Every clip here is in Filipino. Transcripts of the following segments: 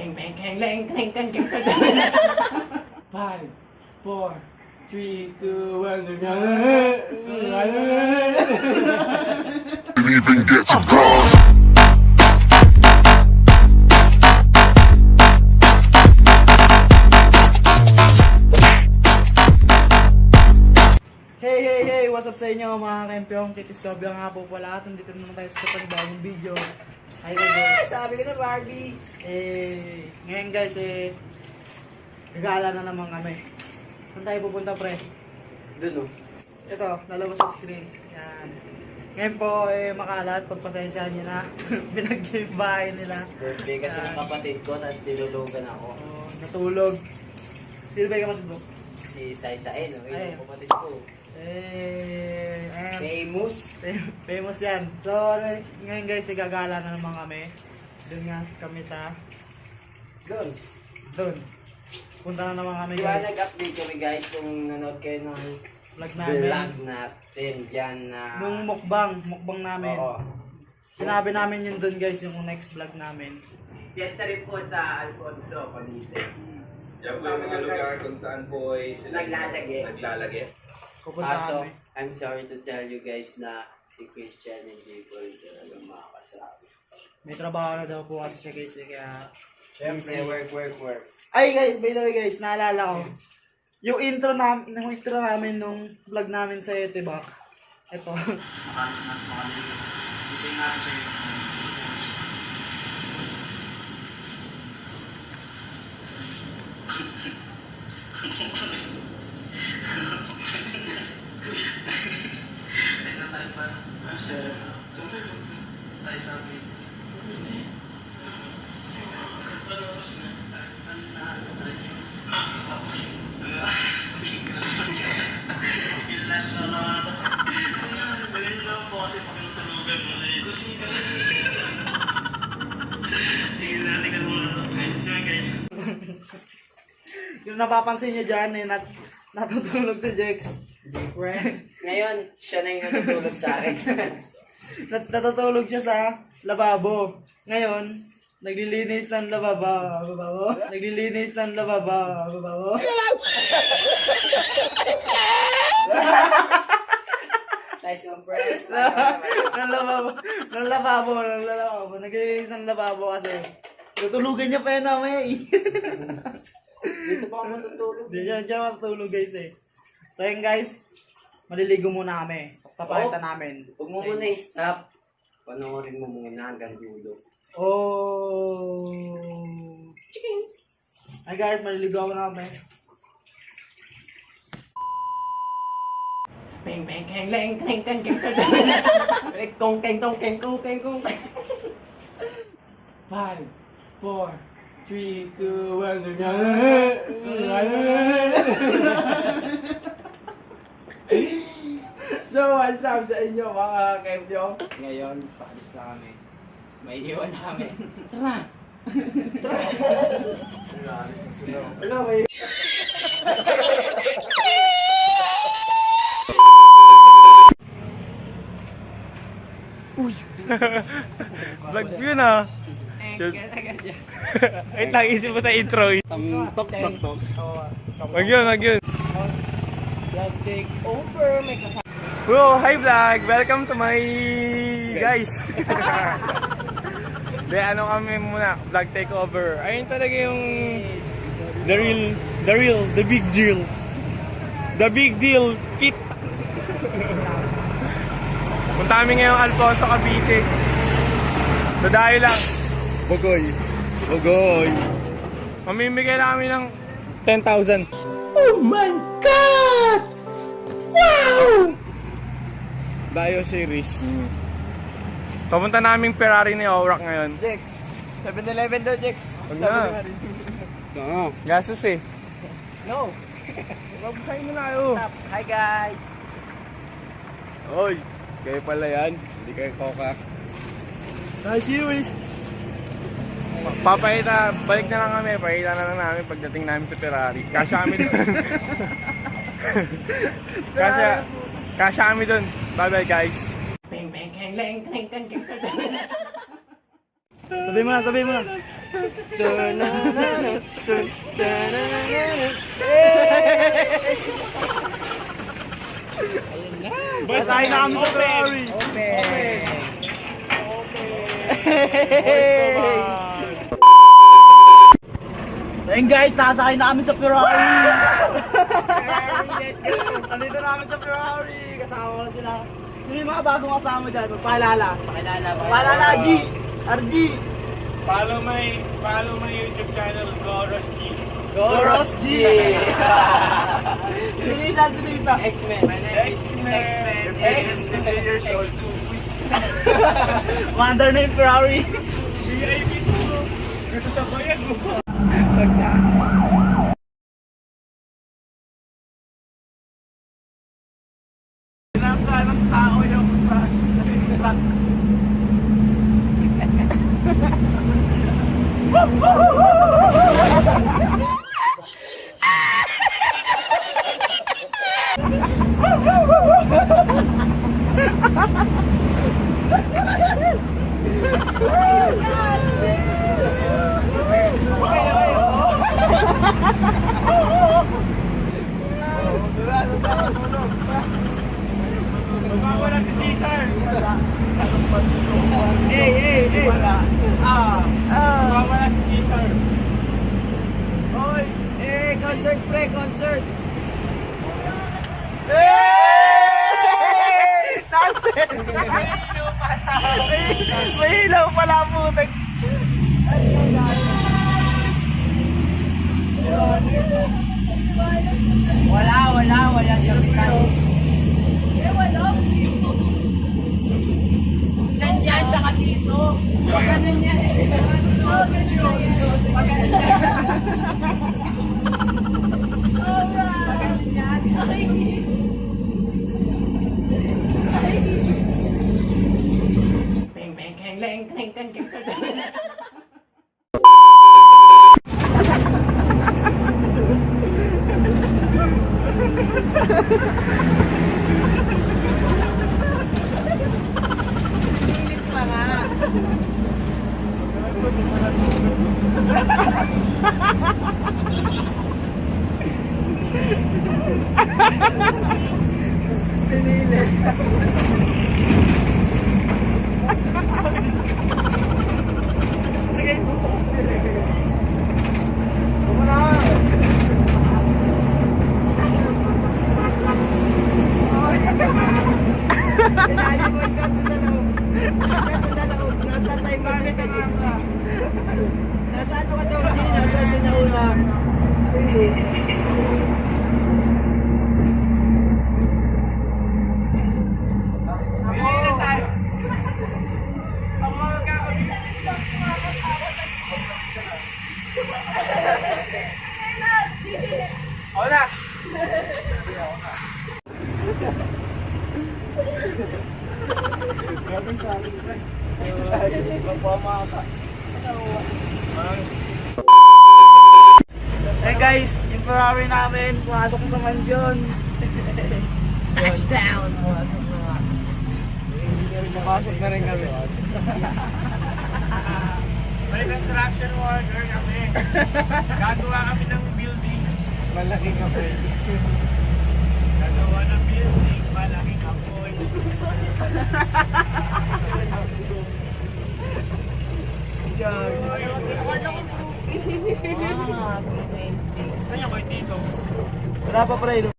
Bang bang kang lang kang kang kang kang. 5, 4, 3, 2, 1. Didn't even get to cross. Hey! What's up sa inyo mga kaempyong? Kitis Kabya nga po pala at nandito naman tayo sa panibagong video. Ay guys, sabi ko na Barbie! Ngayon guys gagala na naman kami. Saan tayo pupunta pre? Doon Ito, lalabas sa screen. Yan. Ngayon po makalat, pagpasensyahan nyo na. Binag-game bahay nila. Birthday kasi ng kapatid ko, tapos dilulugan ako. Natulog. Sino ba yung kapatid mo? Si Sai-Sai, no? Ay. Yung kapatid ko. Ayan. Famous. Famous yan. So, ngayon guys, gagala na naman kami. Doon nga kami sa... Doon. Punta na naman kami Di ba guys. nag-update kami guys kung nanood kayo ng Vlog namin. vlog natin dyan na... Nung mukbang namin. Oo. Sinabi namin yun doon guys, yung next vlog namin. Fiesta rin po sa Alfonso, Cavite. Yan po yung mga lugar kung saan po ay sila naglalagay. Pupunta Kaso, kami. I'm sorry to tell you guys na si Christian and Jacob talagang makakasabi. May trabaho na daw po kasi siya guys. Kaya... Siyempre, work. Ay guys, by the way guys, naalala ko. Yung intro namin nung vlog namin sa Etibak. Ito. Nakalis na po kami. Isay natin siya guys. Ito tayo pa. Saan tayo punta? Tayo sa amin. Stress. Ilan na lang. Ganyan lang po kasi pakilutulugan mo na yun. Ilalikan mo na. Guys. Yung napapansin nyo dyan natutulog si Jex. Ngayon, siya na yung natutulog sa akin. Natutulog siya sa lababo. Ngayon, naglilinis ng lababo. Naglilinis ng lababo. Nice one, friends. ng lababo. Naglilinis ng lababo kasi tutulugan niya pa yun namin. Dito pa ako matutulog. Hindi siya matulog guys So yun guys, maliligo muna kami. Papalitan namin. Huwag mo muna i-stop. Panoorin mo muna hanggang dulo. Oh. Ay guys, maliligo ako na kami. Bang bang kang lang kang kang kang kang. Kong kang kong kang kong kang kong. 5, 4, 3, 2, 1. So, what's up sa inyo mga kaibyo? Ngayon, paalis na kami. May iwan na kami. Tara! Ano, may... Vlog yun ah. Ay, nag-isip mo sa intro. Tok. Wag yun. Vlog take over. May kasama. Bro, hi vlog! Welcome to my guys. Ano kami muna, vlog takeover. Ayun talaga yung the big deal. The big deal kit. Punta kami ngayong Alfonso, Cavite. Dadayo lang. Bogoy. Mamimigay na kami ng 10,000. Oh my God! Wow! Dayo series. Papunta naming Ferrari ni Orak ngayon. Jex. 7-Eleven daw, Jex. Huwag na. Gasos eh. No. Kain mo na kayo. Stop. Hi guys. Oy, kayo pala yan. Hindi kayo koka. Hi, series. Balik na lang kami. Pakita na lang namin pagdating namin sa Ferrari. Kasya kami dun. Kasya kami dun. Bye bye guys. Bang bang kang lang kang kang kang. Sabi mo na, sabi mo na. Ayun na. Masay na kami sa Ferrari. Open. Ayun guys, nasakay na kami sa Ferrari. Let's go. Nandito na kami sa Ferrari. Kasama ko na sila. Sino yung mga bagong kasama dyan? Magpaalala. Pakilala. Paalala, G. RG. Follow my YouTube channel, Goros G. Goros G. Sinisa. X-Men. X-Men. X-Men. Years old. Wonder na yung Ferrari. VIP to. Gusto sa bayan mo. Pinaka ng tao yung crush. Truck. Wala si Caesar. Hey. Wala. Wala si Caesar. Hoy. Eh, concert pre, concert. May ilaw pala po. Wala kapitan. Diyan yan, tsaka dito. Pag ganun yan. Pag ganun yan. Bang, bang, keng, leng, keng, keng, keng, keng. Pilit pa nga. Kailangan mo isa doon na loob. Isa doon na loob. Nasa time ba rin ka dito? Nasa ano ka daw? Hindi, nasa sinauna. Hola. Eh guys, yung Ferrari namin, pumasok sa mansyon. Touchdown! Pumasok na rin kami. May construction worker kami. Gagawa kami ng building. Malaking kape. Gagawa ng building. Malaking apoy. Saan yung koy dito? Wala pa pre.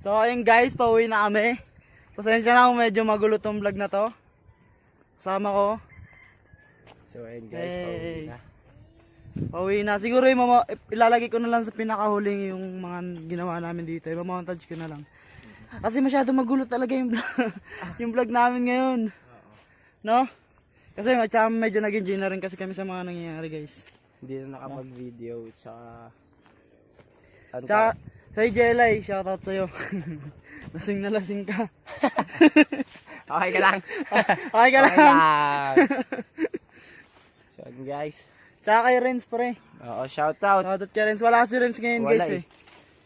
So ayun guys, pauwi na kami. Pasensya na kung medyo magulo tong vlog na to. Kasama ko. So ayun guys, pauwi na. Pauwi na. Siguro yung ilalagay ko na lang sa pinakahuling yung mga ginawa namin dito. Imamontage ko na lang. Kasi masyado magulo talaga yung vlog, yung vlog namin ngayon. No? Kasi medyo nag-enjoy na rin kasi kami sa mga nangyayari guys. Hindi na nakapag-video, tsaka... Ano Tsaka, sa Jelay, shoutout sa'yo. Lasing na lasing ka. Okay ka lang. Okay ka lang. So ayun guys. Tsaka kay Renz pre. Oo, shoutout. Shoutout kay Renz. Wala si Renz ngayon Wala guys eh.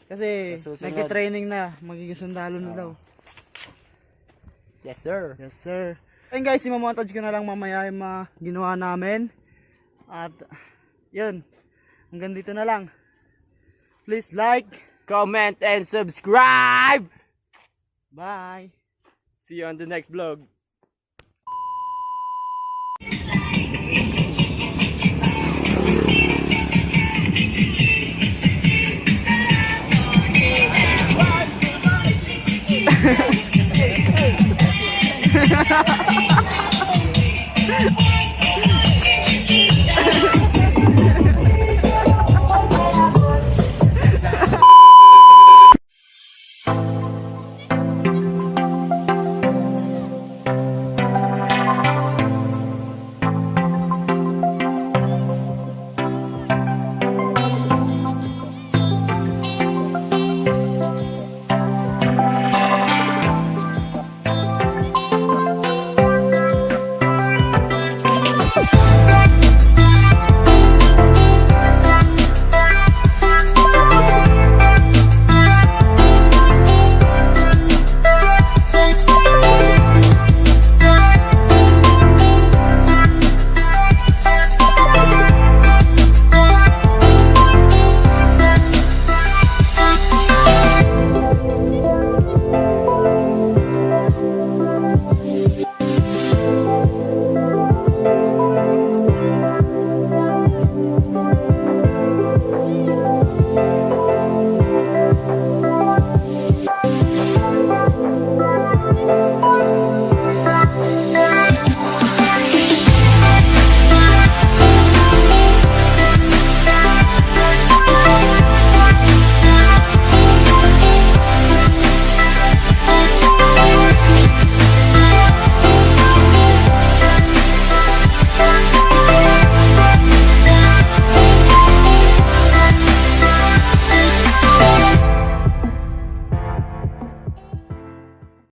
Kasi Sa susunod. nagki-training na. Magiging sundalo na daw. Yes sir. Yes sir. Ayun guys, imamontage ko na lang mamaya yung mga ginawa namin. At yun, hanggang dito na lang. Please like, Comment and subscribe! bye! See you on the next vlog.